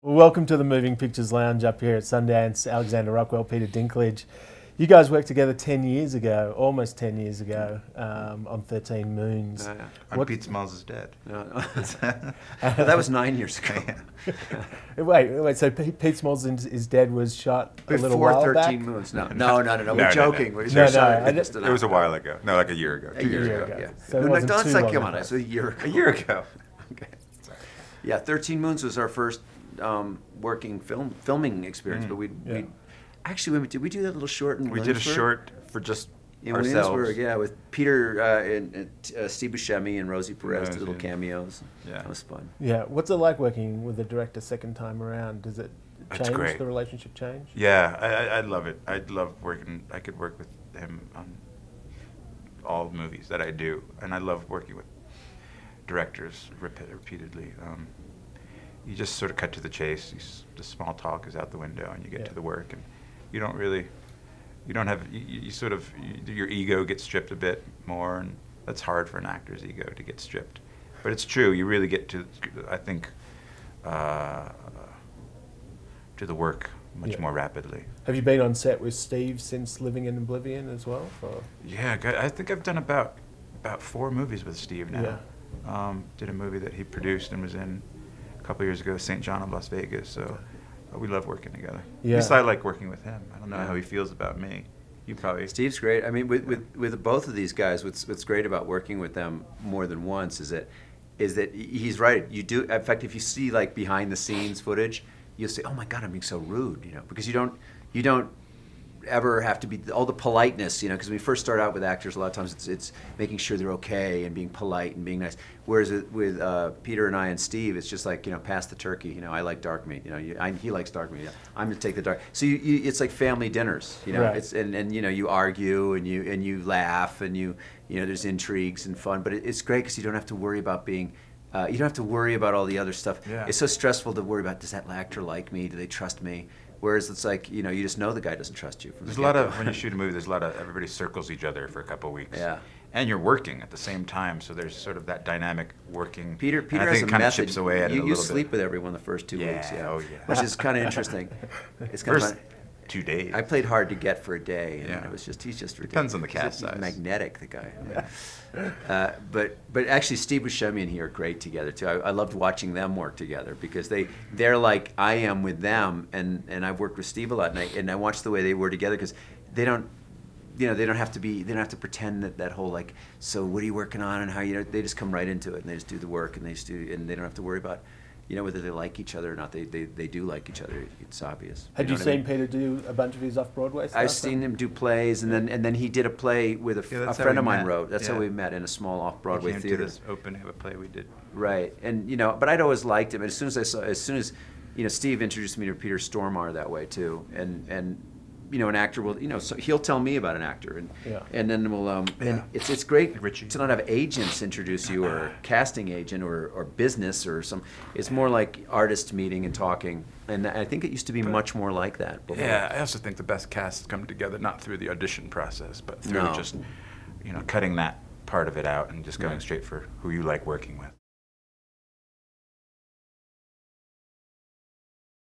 Well, welcome to the Moving Pictures Lounge up here at Sundance. Alexandre Rockwell, Peter Dinklage. You guys worked together 10 years ago, almost 10 years ago, on 13 Moons. On Pete Smalls is Dead. No. That was 9 years ago. Wait, so Pete Smalls is Dead was shot a little while Before 13 back? Moons. No. We're joking. No. It was a while ago. No, like a year ago. 2 years ago. Yeah. So No, wasn't don't too say long come on. ago. It's a year ago. A year ago. Okay. Yeah, 13 Moons was our first working filming experience, but we actually did we do that little short in We did a short for just in ourselves. Williamsburg, yeah, with Peter and Steve Buscemi and Rosie Perez did little Yeah. cameos. Yeah. That was fun. Yeah, what's it like working with the director second time around? Does it It's change, great. the relationship change? Yeah, I love it. I love working. I could work with him on all movies that I do, and I love working with directors repeatedly. You just sort of cut to the chase. The small talk is out the window, and you get to the work, and you don't really, you sort of, your ego gets stripped a bit more, and that's hard for an actor's ego to get stripped. But it's true. You really get to, I think, to the work much more rapidly. Have you been on set with Steve since Living in Oblivion as well? Or? Yeah, I think I've done about 4 movies with Steve now. Did a movie that he produced and was in a couple years ago, St. John of Las Vegas. So we love working together. Yeah. At least I like working with him. I don't know how he feels about me. You probably. Steve's great. I mean, with both of these guys, what's great about working with them more than once is that he's right. You do. In fact, if you see like behind the scenes footage, you'll say, "Oh my God, I'm being so rude," because you don't ever have to be all the politeness, because when we first start out with actors, a lot of times it's making sure they're okay and being polite and being nice. Whereas with Peter and I and Steve, it's just like pass the turkey. I like dark meat. He likes dark meat. I'm gonna take the dark. So it's like family dinners. Right. It's and you argue and you laugh and there's intrigues and fun. But it's great because you don't have to worry about being. You don't have to worry about all the other stuff. Yeah. It's so stressful to worry about, does that actor like me? Do they trust me? Whereas it's like, you just know the guy doesn't trust you. There's a lot of, when you shoot a movie, there's a lot of, everybody circles each other for a couple of weeks. Yeah. And you're working at the same time, so there's sort of that dynamic working. Peter and I has think a it kind of method. chips away at it a little You bit. sleep with everyone the first 2 weeks, Oh, yeah. which is kind of interesting. It's kind First of 2 days. I played hard to get for a day, and Yeah. he's just ridiculous. Depends on the cast He's size. magnetic, the guy. But actually, Steve Buscemi and he are great together too. I loved watching them work together because they're like I am with them, and I've worked with Steve a lot, and I watch the way they were together because they don't. They don't have to pretend that whole like, so what are you working on and how they just come right into it and they just do the work and they don't have to worry about whether they like each other or not. They do like each other. It's obvious. Had you seen Peter do a bunch of his off-Broadway stuff? I've seen him do plays, and then he did a play with a friend of mine wrote. That's how we met in a small off-Broadway theater. To this opening of a play we did. Right, and but I'd always liked him. And as soon as Steve introduced me to Peter Stormare that way too, and an actor will, so he'll tell me about an actor, and then we'll, and it's great to not have agents introduce you or a casting agent or business or some. It's more like artists meeting and talking, and I think it used to be much more like that before. Yeah, I also think the best casts come together not through the audition process, but through just, cutting that part of it out and just going straight for who you like working with.